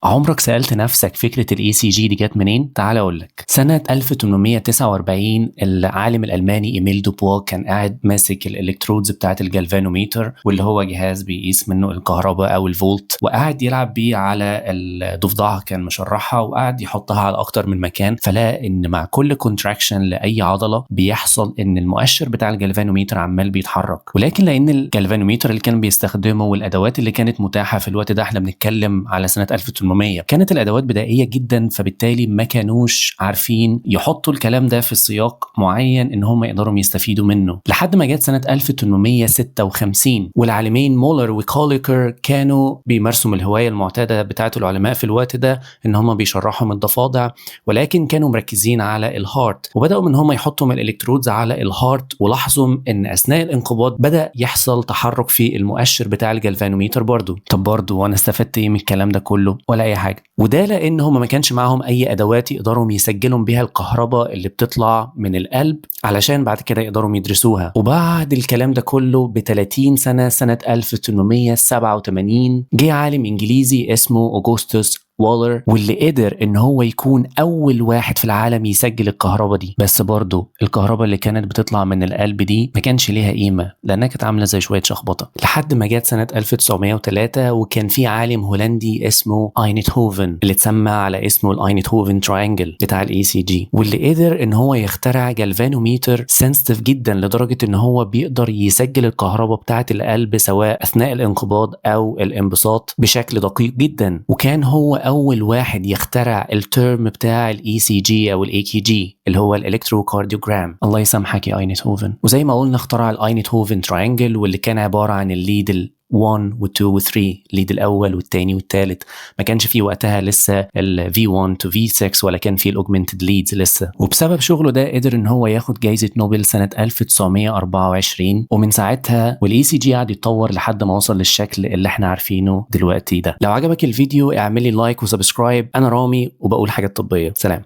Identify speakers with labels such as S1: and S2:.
S1: عمرك سألت نفسك فكرة الاي سي جي دي جت منين؟ تعال اقول لك. سنة 1849 العالم الألماني إيميل دوبوا كان قاعد ماسك الالكترودز بتاعة الجالفانوميتر، واللي هو جهاز بيقيس منه الكهرباء أو الفولت، وقاعد يلعب بيه على الضفدعة، كان مشرحها وقاعد يحطها على أكتر من مكان، فلقى إن مع كل كونتراكشن لأي عضلة بيحصل إن المؤشر بتاع الجالفانوميتر عمال بيتحرك. ولكن لأن الجالفانوميتر اللي كان بيستخدمه والأدوات اللي كانت متاحة في الوقت ده، احنا بنتكلم على سنة 1800، كانت الأدوات بدائية جدا، فبالتالي ما كانوش عارفين يحطوا الكلام ده في سياق معين ان هم يقدروا يستفيدوا منه، لحد ما جت سنة 1856 والعالمين مولر وكوليكر كانوا بيمارسوا الهواية المعتادة بتاعة العلماء في الوقت ده، ان هم بيشرحوا من الضفادع، ولكن كانوا مركزين على الهارت، وبدأوا من هم يحطوا من الالكترودز على الهارت، ولاحظوا ان اثناء الانقباض بدأ يحصل تحرك في المؤشر بتاع الجالفانوميتر برضو. طب برضو وانا استفدت ايه من الكلام ده كله؟ ولا اي حاجة. وده لان هم ما كانش معاهم اي ادوات يقدروا يسجلوا بيها الكهرباء اللي بتطلع من القلب علشان بعد كده يقدروا يدرسوها. وبعد الكلام ده كله ب 30 سنة 1887 جه عالم انجليزي اسمه اوغسطس والر، واللي قدر ان هو يكون اول واحد في العالم يسجل الكهرباء دي. بس برضه الكهرباء اللي كانت بتطلع من القلب دي ما كانش ليها قيمة، لانها كانت عاملة زي شوية شخبطة، لحد ما جت سنة 1903 وكان في عالم هولندي اسمه اينتهوفن، اللي اتسمى على اسمه الاينتهوفن تراينجل بتاع الاي سي جي، واللي قدر ان هو يخترع جالفانوميتر سنسيتيف جدا لدرجة ان هو بيقدر يسجل الكهرباء بتاعة القلب سواء اثناء الانقباض او الانبساط بشكل دقيق جدا. وكان هو اول واحد يخترع الترم بتاع الاي سي جي او الاي كي جي اللي هو الالكتروكارديوجرام. الله يسامحك يا اينتهوفن. وزي ما قلنا اخترع الاينتهوفن تراينجل، واللي كان عباره عن الليد 1 و2 و3، ليد الاول والثاني والثالث. ما كانش في وقتها لسه ال V1 to V6 ولا كان في الاوجمنتد ليدز لسه. وبسبب شغله ده قدر ان هو ياخد جائزة نوبل سنة 1924، ومن ساعتها والاي سي جي قعد يتطور لحد ما وصل للشكل اللي احنا عارفينه دلوقتي ده. لو عجبك الفيديو اعملي لايك وسبسكرايب. انا رامي وبقول حاجات طبية. سلام.